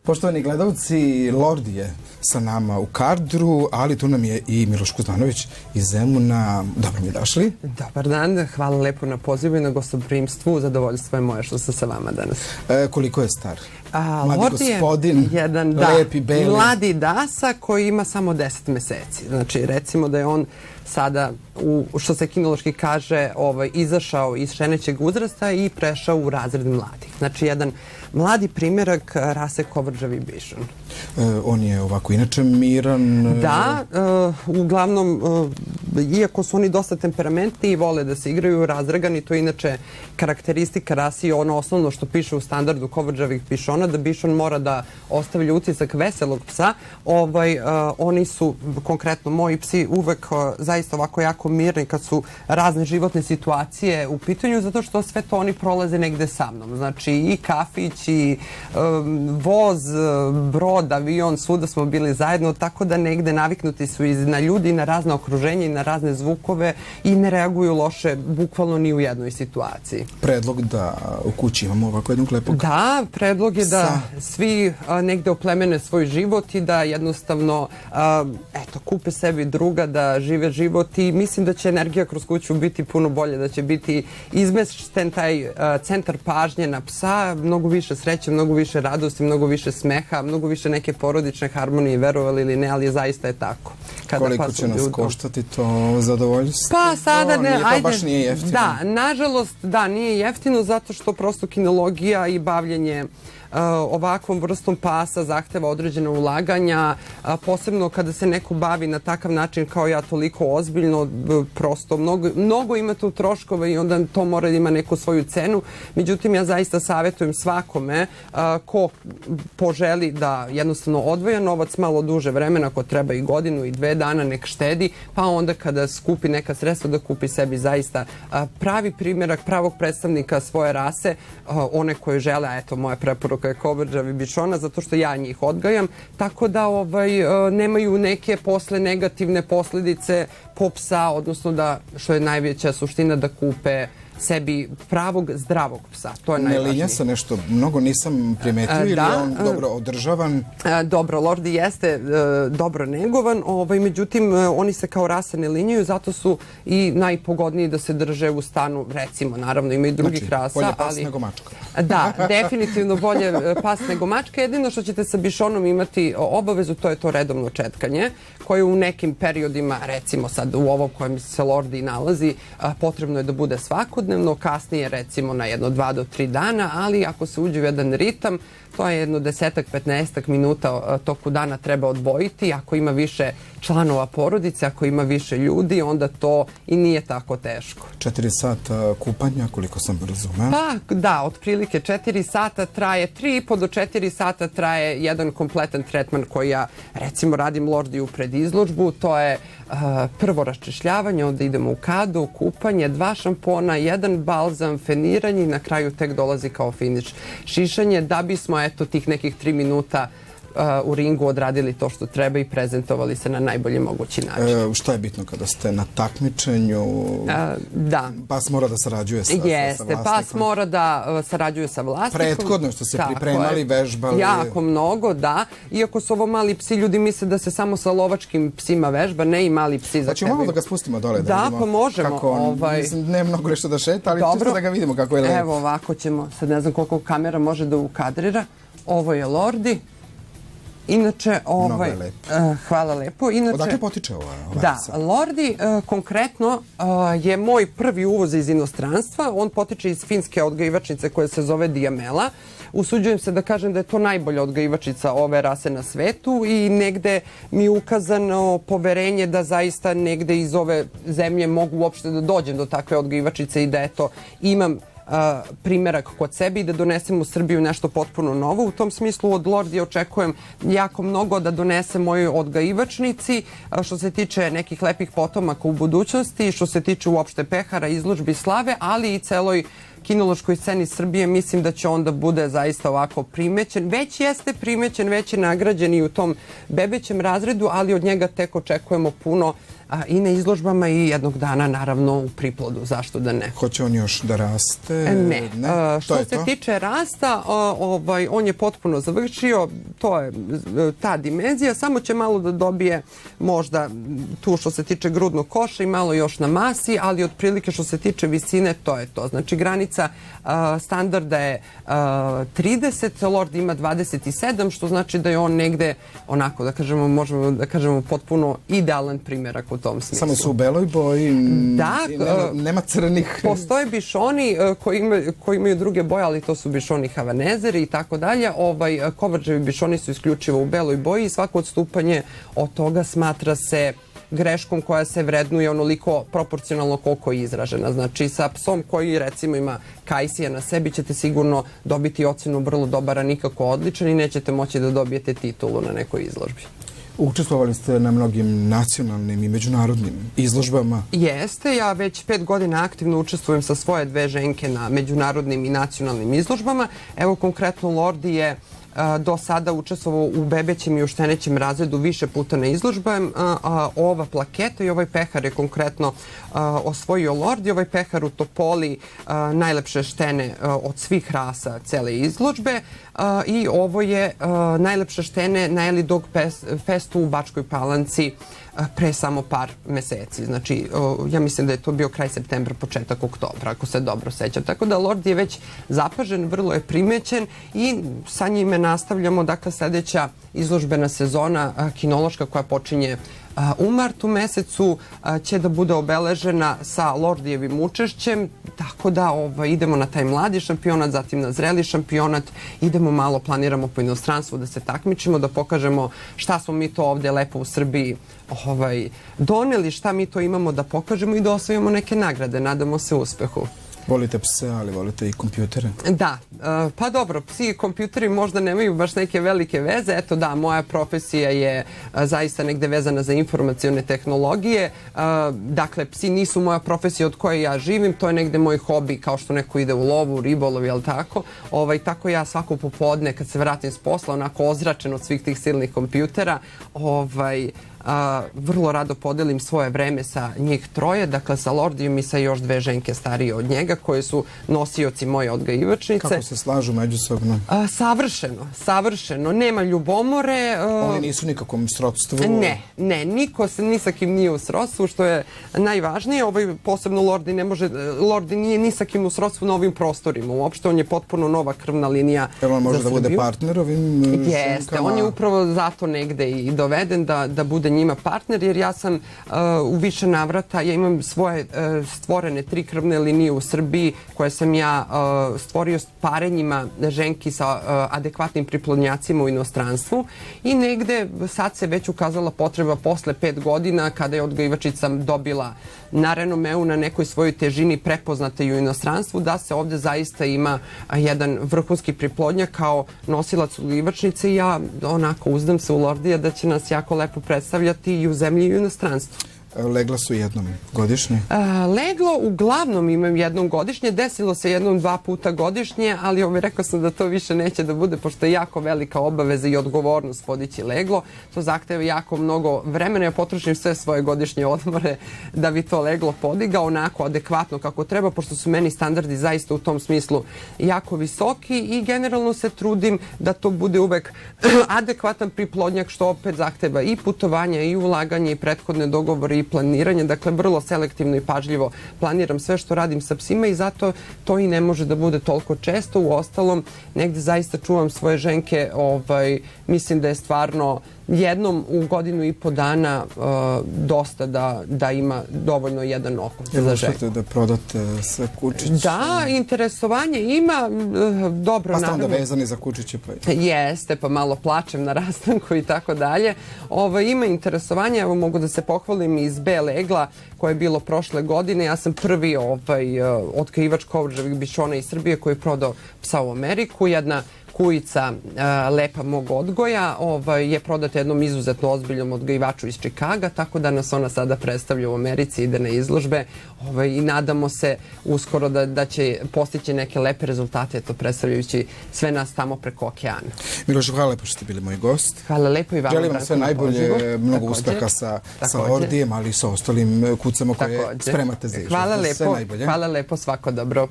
Poštovani gledalci, Lordi je sa nama u kadru, ali tu nam je i Miloš Kuzmanović iz Zemuna. Dobro mi došli. Dobar dan, hvala lepo na pozivu i na gostoprimstvu. Zadovoljstvo je moje što sam sa vama danas. Koliko je star? Lordi je jedan lepi, beli. Mladi dasa koji ima samo 10 meseci. Znači, recimo da je on sada, što se kinološki kaže, izašao iz šenećeg uzrasta i prešao u razred mladih. Znači, jedan mladi primjerak rase kovrđavi bišon. On je ovako inače miran. Da, uglavnom, iako su oni dosta temperamentni i vole da se igraju razdragani, to je inače karakteristika rasi, ono osnovno što piše u standardu kovrđavih bišona, da bišon mora da ostavlja utisak veselog psa. Oni su, konkretno moji psi, uvek zaista ovako jako mirni kad su razne životne situacije u pitanju, zato što sve to oni prolaze negde sa mnom. Znači i kafić, i voz, brod, avion, svuda smo bili zajedno, tako da negde naviknuti su i na ljudi, i na razne okruženje, i na razne zvukove i ne reaguju loše, bukvalno ni u jednoj situaciji. Predlog da u kući imamo ovako jednog lepog psa. Da, predlog je da svi negde oplemene svoj život i da jednostavno kupe sebi druga, da žive život i mislim da će energija kroz kuću biti puno bolje, da će biti izmešten taj centar pažnje na psa, mnogo više sreće, mnogo više radosti, mnogo više smeha, mnogo više neke porodične harmonije, verovali ili ne, ali zaista je tako. Koliko će nas koštati to zadovoljstvo? Pa sada ne, ajde. To baš nije jeftino. Da, nažalost, da, nije jeftino zato što prosto kinologija i bavljenje ovakvom vrstom pasa zahteva određena ulaganja, posebno kada se neko bavi na takav način kao ja, toliko ozbiljno, prosto mnogo ima tu troškova i onda to mora da ima neku svoju cenu. Međutim, ja zaista savjetujem svakome ko poželi da jednostavno odvoja novac malo duže vremena, ako treba i godinu i 2 dana, nek štedi, pa onda kada skupi neka sredstva da kupi sebi zaista pravi primjerak pravog predstavnika svoje rase, one koje žele, a eto moja preporuka je kovrđavi bišona, zato što ja njih odgajam, tako da nemaju neke negativne posledice po psa, odnosno da, što je najveća suština, da kupe sebi pravog, zdravog psa. To je najvažnije. Ne linja se nešto, mnogo nisam primetio, ili je on dobro održavan? Dobro, Lordi jeste dobro negovan, međutim, oni se kao rasa ne linjaju, zato su i najpogodniji da se drže u stanu, recimo, naravno, ima i drugih rasa. Bolje pas nego mačka. Da, definitivno bolje pas nego mačka. Jedino što ćete sa bišonom imati obavezu, to je to redovno četkanje, koje u nekim periodima, recimo sad u ovom kojem se Lordi nalazi, potrebno je da bude svakodnevno, kasnije recimo na 2 do 3 dana, ali ako se uđe u jedan ritam, to je 10-15 minuta toku dana treba odvojiti. Ako ima više članova porodice, ako ima više ljudi, onda to i nije tako teško. 4 sata kupanja, koliko sam razumeo? Pa da, otprilike 4 sata traje, 3,5 do 4 sata traje jedan kompletan tretman koji ja recimo radim Lordiju pred izložbu. To je prvo raščešljavanje, onda idemo u kadu, kupanje, 2 šampona, 1 balzam, feniranje i na kraju tek dolazi kao finiš šišanje, da bismo tih nekih 3 minuta u ringu odradili to što treba i prezentovali se na najbolji mogući način. Šta je bitno kada ste na takmičenju? Da. Pas mora da sarađuje sa vlasnikom? Jeste, pas mora da sarađuje sa vlasnikom. Prethodno što se pripremali, vežbali? Jako mnogo, da. Iako su ovo mali psi, ljudi misle da se samo sa lovačkim psima vežba, ne i mali psi za tebe. Malo da ga spustimo dole? Da, pa možemo. Mislim, ne mnogo nešto da šeta, ali čisto da ga vidimo kako je lepo. Evo ovako ćemo, sad ne znam koliko kamera može da ukadrira. Ovo je Lordi. Inače, hvala lepo. Odakle potiče ova rasa? Da, Lordi konkretno je moj prvi uvoz iz inostranstva. On potiče iz finske odgajivačnice koja se zove Diamela. Usuđujem se da kažem da je to najbolja odgajivačica ove rase na svetu i negde mi je ukazano poverenje da zaista negde iz ove zemlje mogu uopšte da dođem do takve odgajivačice i da imam primerak kod sebe i da donesem u Srbiju nešto potpuno novo. U tom smislu od Lordija očekujem jako mnogo da donese mojoj odgajivačnici što se tiče nekih lepih potomaka u budućnosti, što se tiče uopšte pehara, izložbi slave, ali i celoj kinološkoj sceni Srbije, mislim da će onda bude zaista ovako primećen. Već jeste primećen, već je nagrađen i u tom bebećem razredu, ali od njega tek očekujemo puno i na izložbama i jednog dana naravno u priplodu, zašto da ne. Hoće on još da raste? Ne. Što se tiče rasta, on je potpuno završio, to je ta dimenzija, samo će malo da dobije možda tu što se tiče grudnog koša i malo još na masi, ali otprilike što se tiče visine, to je to. Znači granica standarda je 30, Lord ima 27, što znači da je on negde onako, da kažemo, možemo da kažemo potpuno idealan primjerak u tom smislu. Samo su u beloj boji, da, nema crnih. Postoje bišoni koji imaju druge boje, ali to su bišoni havanezeri i tako dalje. Kovrđevi bišoni su isključivo u beloj boji i svako odstupanje od toga smatra se greškom koja se vrednuje onoliko proporcionalno koliko je izražena. Znači sa psom koji recimo ima kajsija na sebi ćete sigurno dobiti ocenu vrlo dobar, a nikako odličan i nećete moći da dobijete titulu na nekoj izložbi. Učestvovali ste na mnogim nacionalnim i međunarodnim izložbama. Jeste, ja već 5 godina aktivno učestvujem sa svoje 2 ženke na međunarodnim i nacionalnim izložbama. Evo konkretno Lordi je do sada učestvovao u bebećem i u štenećem razredu više puta na izložbama. Ova plaketa i ovaj pehar je konkretno osvojio Lordi. Ovaj pehar u Topoli najlepše štene od svih rasa cele izložbe i ovo je najlepše štene na Eli Dog Festu u Bačkoj Palanci pre samo par meseci. Znači, ja mislim da je to bio kraj septembra, početak oktobra, ako se dobro sećam. Tako da Lord je već zapažen, vrlo je primećen i sa njime nastavljamo. Dakle, sljedeća izložbena sezona kinološka koja počinje u martu mesecu će da bude obeležena sa Lordijevim učešćem, tako da idemo na taj mladi šampionat, zatim na zreli šampionat, idemo malo, planiramo po inostranstvu da se takmičimo, da pokažemo šta smo mi to ovdje lepo u Srbiji doneli, šta mi to imamo da pokažemo i da osvojimo neke nagrade. Nadamo se uspehu. Volite pse, ali volite i kompjutere. Da, pa dobro, psi i kompjuteri možda nemaju baš neke velike veze. Eto da, moja profesija je zaista negde vezana za informacione tehnologije. Dakle, psi nisu moja profesija od koje ja živim, to je negde moj hobi, kao što neko ide u lovu, ribolov, jel tako? Tako ja svako popodne kad se vratim s posla, onako ozračen od svih tih silnih kompjutera, vrlo rado podelim svoje vreme sa njih 3, dakle sa Lordijom i sa još 2 ženke starije od njega koje su nosioci moje odgajivačnice. Kako se slažu međusobno? Savršeno, savršeno. Nema ljubomore. Oni nisu nikakvom srodstvu? Ne, niko se ni sa kim nije u srodstvu, što je najvažnije. Posebno Lordi nije ni sa kim u srodstvu na ovim prostorima. Uopšte on je potpuno nova krvna linija za Srbiju. On može da bude partner ovim ženkama? Jeste, on je upravo zato negde i doveden da bude njima partner, jer ja sam u više navrata, ja imam svoje stvorene 3 krvne linije u Srbiji koje sam ja stvorio s parenjima ženki sa adekvatnim priplodnjacima u inostranstvu i negde sad se već ukazala potreba posle 5 godina kada je odgajivačica dobila na renomeu, na nekoj svojoj težini prepoznate i u inostranstvu, da se ovdje zaista ima jedan vrhunski priplodnjak kao nosilac odgajivačnice i ja onako uzdam se u Lordija da će nas jako lepo predstavljati i u zemlji i u inostranstvu. Legla su jednom godišnje? Leglo uglavnom imam jednom godišnje, desilo se 1-2 puta godišnje, ali rekao sam da to više neće da bude, pošto je jako velika obaveza i odgovornost podići leglo. To zahteva jako mnogo vremena, ja potrošim sve svoje godišnje odmore da bi to leglo podigao onako adekvatno kako treba, pošto su meni standardi zaista u tom smislu jako visoki i generalno se trudim da to bude uvek adekvatan priplodnjak, što opet zahteva i putovanja i ulaganje i prethodne dogovore i planiranje, dakle vrlo selektivno i pažljivo planiram sve što radim sa psima i zato to i ne može da bude toliko često. U ostalom, negde zaista čuvam svoje ženke, mislim da je stvarno jednom u 1,5 dana dosta da ima dovoljno jedan okus za ženku. Možete da prodate sve kučiće? Da, interesovanje ima, dobro, pa ste onda vezani za kučiće? Jeste, pa malo plačem na rastanku i tako dalje. Ima interesovanje, evo mogu da se pohvalim iz B legla koje je bilo prošle godine. Ja sam prvi odgajivač kovrđevih bišona iz Srbije koji je prodao psa u Ameriku. Jedna kujica Lepa mog odgoja je prodata jednom izuzetno ozbiljnom odgajivaču iz Čikaga, tako da nas ona sada predstavlja u Americi, ide na izložbe i nadamo se uskoro da će postići neke lepe rezultate, to predstavljajući sve nas tamo preko okeana. Miloš, hvala lepo što ste bili moj gost. Hvala lepo i vama. Želim vam sve najbolje, mnogo uspeha sa Lordijem, ali i sa ostalim kucama koje spremate za izložbu. Hvala lepo, svako dobro.